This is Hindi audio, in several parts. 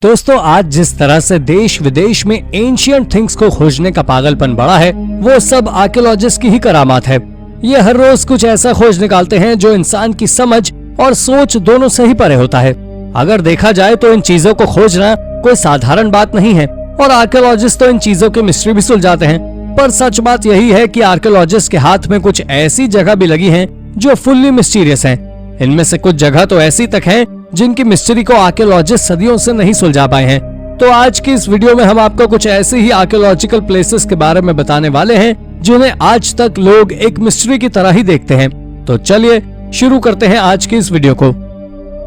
दोस्तों, आज जिस तरह से देश विदेश में एंशिएंट थिंग्स को खोजने का पागलपन बढ़ा है, वो सब आर्कियोलॉजिस्ट की ही करामात है। ये हर रोज कुछ ऐसा खोज निकालते हैं जो इंसान की समझ और सोच दोनों से ही परे होता है। अगर देखा जाए तो इन चीजों को खोजना कोई साधारण बात नहीं है और आर्कियोलॉजिस्ट तो इन चीजों की मिस्ट्री भी सुलझाते हैं। पर सच बात यही है कि आर्कियोलॉजिस्ट के हाथ में कुछ ऐसी जगह भी लगी हैं जो फुल्ली मिस्टीरियस हैं। इनमें से कुछ जगह तो ऐसी तक हैं जिनकी मिस्ट्री को आर्कियोलॉजिस्ट सदियों से नहीं सुलझा पाए हैं। तो आज की इस वीडियो में हम आपको कुछ ऐसे ही आर्कियोलॉजिकल प्लेसेस के बारे में बताने वाले हैं जिन्हें आज तक लोग एक मिस्ट्री की तरह ही देखते हैं। तो चलिए शुरू करते हैं आज की इस वीडियो को।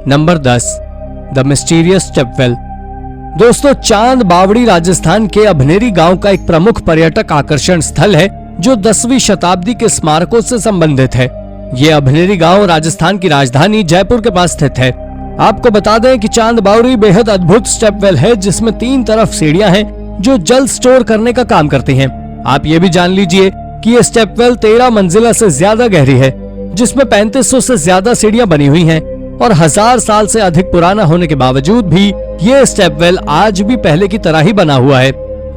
Number 10, the mysterious stepwell. दोस्तों, चांद बावड़ी राजस्थान के अभनेरी गांव का एक प्रमुख पर्यटक आकर्षण स्थल है जो 10वीं शताब्दी के स्मारकों से संबंधित है। ये अभनेरी गांव राजस्थान की राजधानी जयपुर के पास स्थित है। आपको बता दें कि चांद बावड़ी बेहद अद्भुत स्टेपवेल है जिसमें 3 तरफ सीढ़ियां हैं जो जल स्टोर करने का काम करती हैं। आप ये भी जान लीजिए कि ये स्टेपवेल 13 मंजिला से ज्यादा गहरी है, जिसमें 3500 से ज्यादा सीढ़ियां बनी हुई हैं और 1000 साल से अधिक पुराना होने के बावजूद भी ये स्टेपवेल आज भी पहले की तरह ही बना हुआ है।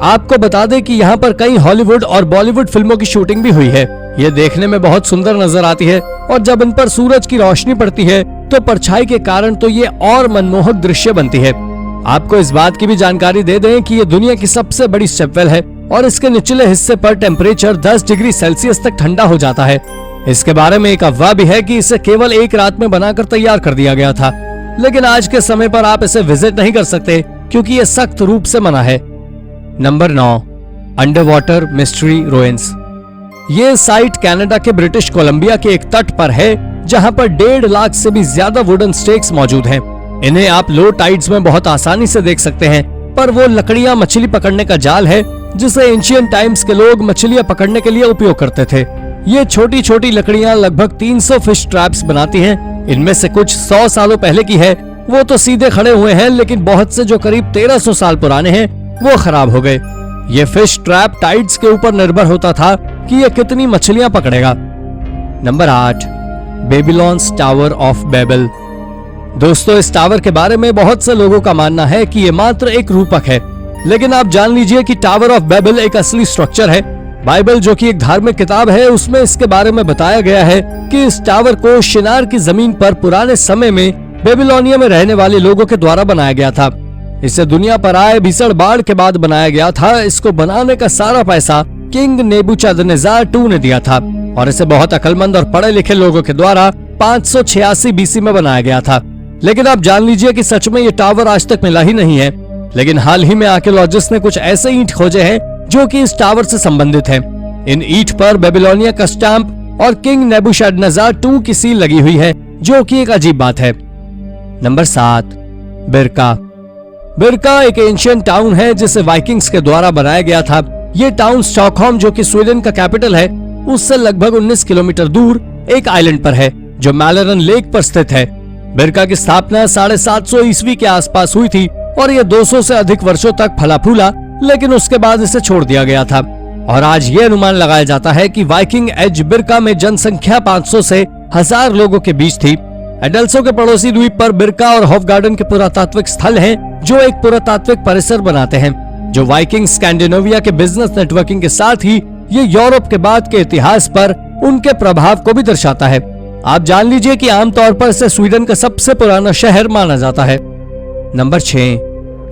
आपको बता दें कि यहाँ पर कई हॉलीवुड और बॉलीवुड फिल्मों की शूटिंग भी हुई है। ये देखने में बहुत सुंदर नजर आती है और जब इन पर सूरज की रोशनी पड़ती है तो परछाई के कारण तो ये और मनमोहक दृश्य बनती है। आपको इस बात की भी जानकारी दे दें कि ये दुनिया की सबसे बड़ी स्टेपवेल है और इसके निचले हिस्से पर टेम्परेचर 10 डिग्री सेल्सियस तक ठंडा हो जाता है। इसके बारे में एक अफवाह भी है कि इसे केवल एक रात में बनाकर तैयार कर दिया गया था, लेकिन आज के समय पर आप इसे विजिट नहीं कर सकते क्योंकि ये सख्त रूप से मना है। Number 9, under water mystery ruins. ये साइट कनाडा के ब्रिटिश कोलंबिया के एक तट पर है जहां पर 1.5 लाख से भी ज्यादा वुडन स्टेक्स मौजूद हैं। इन्हें आप लो टाइड्स में बहुत आसानी से देख सकते हैं, पर वो लकड़ियां मछली पकड़ने का जाल है जिसे एंशिएंट टाइम्स के लोग मछलियां पकड़ने के लिए उपयोग करते थे। ये छोटी छोटी लकड़ियां लगभग 300 फिश ट्रैप्स बनाती हैं। इनमें से कुछ 100 सालों पहले की है, वो तो सीधे खड़े हुए हैं, लेकिन बहुत से जो करीब 1300 साल पुराने हैं वो खराब हो गए। ये फिश ट्रैप टाइड्स के ऊपर निर्भर होता था कि ये कितनी मछलियां पकड़ेगा। Number 8, Babylon's tower of Babel. दोस्तों, इस टावर के बारे में बहुत से लोगों का मानना है कि ये मात्र एक रूपक है, लेकिन आप जान लीजिए कि टावर ऑफ बेबल एक असली स्ट्रक्चर है। बाइबल, जो कि एक धार्मिक किताब है, उसमें इसके बारे में बताया गया है कि इस टावर को शिनार की जमीन पर पुराने समय में बेबीलोनिया में रहने वाले लोगों के द्वारा बनाया गया था। इसे दुनिया पर आए भीषण बाढ़ के बाद बनाया गया था। इसको बनाने का सारा पैसा किंग नेबूचादनेस्जार II ने दिया था और इसे बहुत अक्लमंद और पढ़े लिखे लोगों के द्वारा 586 BC में बनाया गया था। लेकिन आप जान लीजिए कि सच में ये टावर आज तक मिला ही नहीं है। लेकिन हाल ही में आर्कियोलॉजिस्ट ने कुछ ऐसे ईंट खोजे हैं जो कि इस टावर से संबंधित हैं। इन ईंट पर बेबीलोनिया का स्टैम्प और किंग नेबूचादनेस्जार II की सील लगी हुई है, जो कि एक अजीब बात है। नंबर 7, बिरका। बिरका एक एंशिएंट टाउन है जिसे वाइकिंग्स के द्वारा बनाया गया था। ये टाउन स्टॉकहोम, जो कि स्वीडन का कैपिटल है, उससे लगभग 19 किलोमीटर दूर एक आइलैंड पर है जो मैलरन लेक पर स्थित है। बिरका की स्थापना 750 ईस्वी के आसपास हुई थी और ये 200 से अधिक वर्षों तक फला फूला, लेकिन उसके बाद इसे छोड़ दिया गया था। और आज ये अनुमान लगाया जाता है कि वाइकिंग एज बिरका में जनसंख्या 500 से 1000 लोगों के बीच थी। एडल्सो के पड़ोसी द्वीप पर बिरका और हॉफगार्डन के पुरातात्विक स्थल हैं जो एक पुरातात्विक परिसर बनाते हैं, जो वाइकिंग स्कैंडिनेविया के बिजनेस नेटवर्किंग के साथ ही ये यूरोप के बाद के इतिहास पर उनके प्रभाव को भी दर्शाता है। आप जान लीजिए कि आमतौर पर इसे स्वीडन का सबसे पुराना शहर माना जाता है। नंबर 6,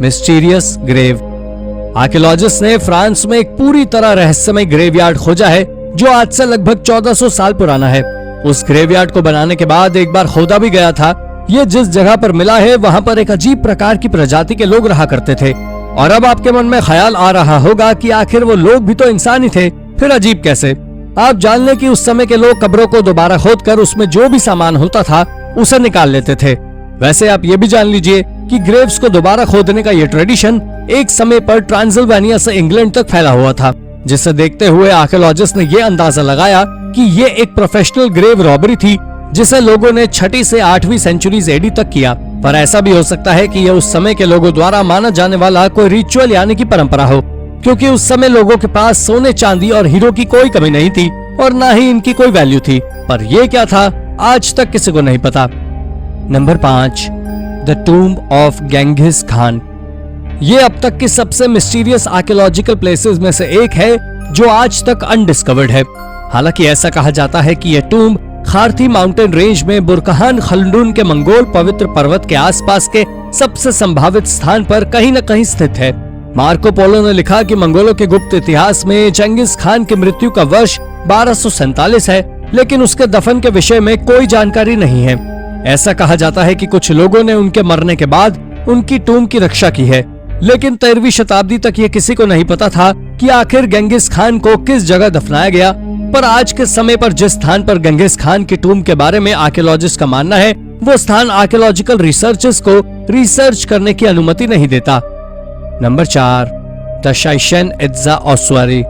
मिस्टीरियस ग्रेव। आर्कियोलॉजिस्ट ने फ्रांस में एक पूरी तरह रहस्यमय ग्रेवयार्ड खोजा है जो आज से लगभग 1400 साल पुराना है। उस ग्रेवयार्ड को बनाने के बाद एक बार खोदा भी गया था। ये जिस जगह पर मिला है वहाँ पर एक अजीब प्रकार की प्रजाति के लोग रहा करते थे। और अब आपके मन में ख्याल आ रहा होगा कि आखिर वो लोग भी तो इंसान ही थे, फिर अजीब कैसे? आप जान लें कि उस समय के लोग कब्रों को दोबारा खोदकर उसमें जो भी सामान होता था उसे निकाल लेते थे। वैसे आप ये भी जान लीजिए कि ग्रेव्स को दोबारा खोदने का ये ट्रेडिशन एक समय पर ट्रांसिल्वेनिया से इंग्लैंड तक फैला हुआ था, जिसे देखते हुए आर्कियोलॉजिस्ट ने ये अंदाजा लगाया कि ये एक प्रोफेशनल ग्रेव रॉबरी थी जिसे लोगों ने 6वीं से 8वीं सेंचुरीज AD तक किया। पर ऐसा भी हो सकता है कि यह उस समय के लोगों द्वारा माना जाने वाला कोई रिचुअल यानी कि परंपरा हो, क्योंकि उस समय लोगों के पास सोने चांदी और हीरो की कोई कमी नहीं थी और ना ही इनकी कोई वैल्यू थी। पर यह क्या था आज तक किसी को नहीं पता। Number 5, the tomb of Genghis Khan. ये अब तक की सबसे मिस्टीरियस आर्कियोलॉजिकल प्लेसेस में से एक है जो आज तक अनडिस्कवर्ड है। हालांकि ऐसा कहा जाता है कि यह टूम्ब खारथी माउंटेन रेंज में बुरकहान खल्डून के मंगोल पवित्र पर्वत के आसपास के सबसे संभावित स्थान पर कहीं न कहीं स्थित है। मार्को पोलो ने लिखा कि मंगोलों के गुप्त इतिहास में चंगिस खान की मृत्यु का वर्ष 1247 है, लेकिन उसके दफन के विषय में कोई जानकारी नहीं है। ऐसा कहा जाता है कि कुछ लोगों ने उनके मरने के बाद उनकी टूम्ब की रक्षा की है, लेकिन 13वीं शताब्दी तक ये किसी को नहीं पता था कि आखिर गेंगिस खान को किस जगह दफनाया गया। पर आज के समय पर जिस स्थान पर गेंगिस खान की टूम्ब के बारे में आर्कियोलॉजिस्ट का मानना है, वो स्थान आर्कियोलॉजिकल रिसर्चर्स को रिसर्च करने की अनुमति नहीं देता। Number 4, the Chichen Itza ossuary.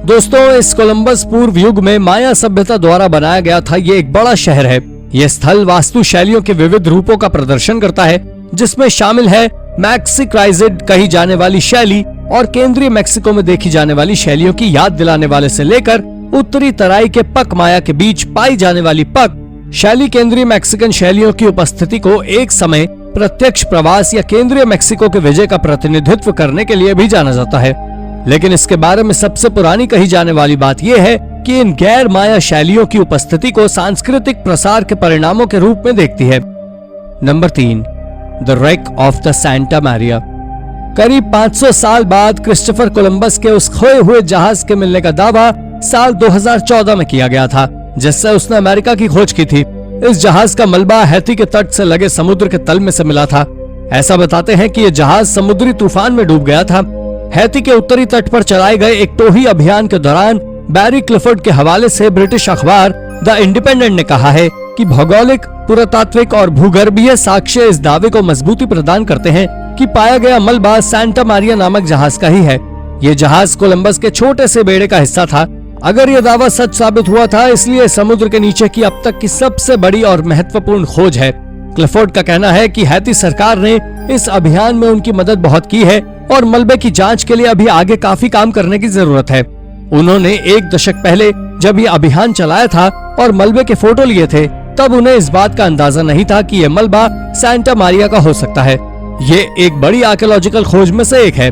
दोस्तों, इस कोलंबस पूर्व युग में माया सभ्यता द्वारा बनाया गया था ये एक बड़ा शहर है। यह स्थल वास्तु शैलियों के विविध रूपों का प्रदर्शन करता है, जिसमें शामिल है मैक्सिक्राइजेड कही जाने वाली शैली और केंद्रीय मेक्सिको में देखी जाने वाली शैलियों की याद दिलाने वाले से लेकर उत्तरी तराई के पक माया के बीच पाई जाने वाली पक शैली केंद्रीय मैक्सिकन शैलियों की उपस्थिति को एक समय प्रत्यक्ष प्रवास या केंद्रीय मेक्सिको के विजय का प्रतिनिधित्व करने के लिए भी जाना जाता है। लेकिन इसके बारे में सबसे पुरानी कही जाने वाली बात यह है कि इन गैर माया शैलियों की उपस्थिति को सांस्कृतिक प्रसार के परिणामों के रूप में देखती है। Number 3, the wreck of the Santa Maria. करीब 500 साल बाद क्रिस्टोफर कोलंबस के उस खोए हुए जहाज के मिलने का दावा साल 2014 में किया गया था, जिससे उसने अमेरिका की खोज की थी। इस जहाज का मलबा हैती के तट से लगे समुद्र के तल में से मिला था। ऐसा बताते हैं कि यह जहाज समुद्री तूफान में डूब गया था। हैती के उत्तरी तट पर चलाए गए एक टोही अभियान के दौरान बैरी क्लिफोर्ड के हवाले से ब्रिटिश अखबार द इंडिपेंडेंट ने कहा है कि भौगोलिक, पुरातात्विक और भूगर्भीय साक्ष्य इस दावे को मजबूती प्रदान करते हैं कि पाया गया मलबा सैंटा मारिया नामक जहाज का ही है। ये जहाज कोलंबस के छोटे से बेड़े का हिस्सा था। अगर यह दावा सच साबित हुआ था, इसलिए समुद्र के नीचे की अब तक की सबसे बड़ी और महत्वपूर्ण खोज है। क्लिफोर्ड का कहना है कि हैती सरकार ने इस अभियान में उनकी मदद बहुत की है और मलबे की जांच के लिए अभी आगे काफी काम करने की जरूरत है। उन्होंने 1 दशक पहले जब ये अभियान चलाया था और मलबे के फोटो लिए थे, तब उन्हें इस बात का अंदाजा नहीं था कि यह मलबा सैंटा मारिया का हो सकता है। ये एक बड़ी आर्कियोलॉजिकल खोज में से एक है।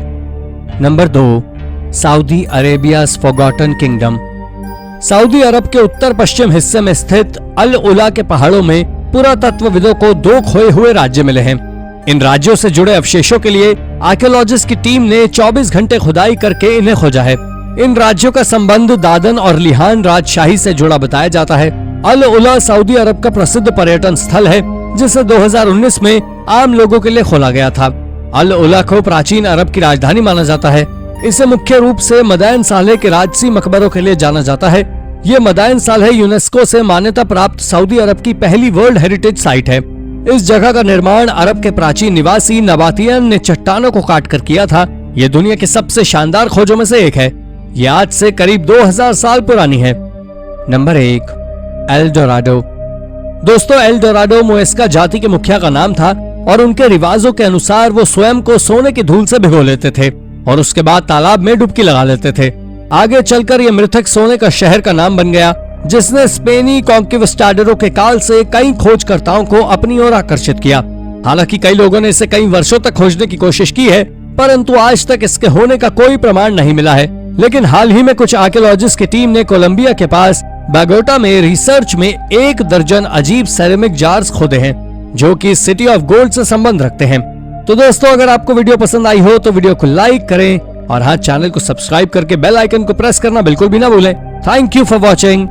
Number 2, Saudi Arabia's forgotten kingdom. सऊदी अरब के उत्तर पश्चिम हिस्से में स्थित अल उला के पहाड़ों में पुरातत्वविदों को 2 खोए हुए राज्य मिले हैं। इन राज्यों से जुड़े अवशेषों के लिए आर्कियोलॉजिस्ट की टीम ने 24 घंटे खुदाई करके इन्हें खोजा है। इन राज्यों का संबंध दादन और लिहान राजशाही से जुड़ा बताया जाता है। अल उला सऊदी अरब का प्रसिद्ध पर्यटन स्थल है, जिसे 2019 में आम लोगों के लिए खोला गया था। अल उला को प्राचीन अरब की राजधानी माना जाता है। इसे मुख्य रूप से मदाइन सालेह के राजसी मकबरों के लिए जाना जाता है। ये मदाइन सालेह यूनेस्को से मान्यता प्राप्त सऊदी अरब की पहली वर्ल्ड हेरिटेज साइट है। इस जगह का निर्माण अरब के प्राचीन निवासी नबातियन ने चट्टानों को काटकर किया था। ये दुनिया की सबसे शानदार खोजों में से एक है। ये आज से करीब 2000 साल पुरानी है। Number 1, L Dorado. दोस्तों, एल डोराडो मुएस्का जाति के मुखिया का नाम था और उनके रिवाजों के अनुसार वो स्वयं को सोने की धूल से भिगो लेते थे और उसके बाद तालाब में डुबकी लगा लेते थे। आगे चलकर यह मृतक सोने का शहर का नाम बन गया, जिसने स्पेनी कॉन्क्विस्टाडोरों के काल से कई खोजकर्ताओं को अपनी ओर आकर्षित किया। हालांकि कई लोगों ने इसे कई वर्षों तक खोजने की कोशिश की है, परंतु आज तक इसके होने का कोई प्रमाण नहीं मिला है। लेकिन हाल ही में कुछ आर्कियोलॉजिस्ट की टीम ने कोलंबिया के पास बोगोटा में रिसर्च में 1 दर्जन अजीब सेरेमिक जार्स खोदे हैं, जो कि सिटी ऑफ गोल्ड से संबंध रखते हैं। तो दोस्तों, अगर आपको वीडियो पसंद आई हो तो वीडियो को लाइक करें और हाँ, चैनल को सब्सक्राइब करके बेल आइकन को प्रेस करना बिल्कुल भी ना भूलें। Thank you for watching.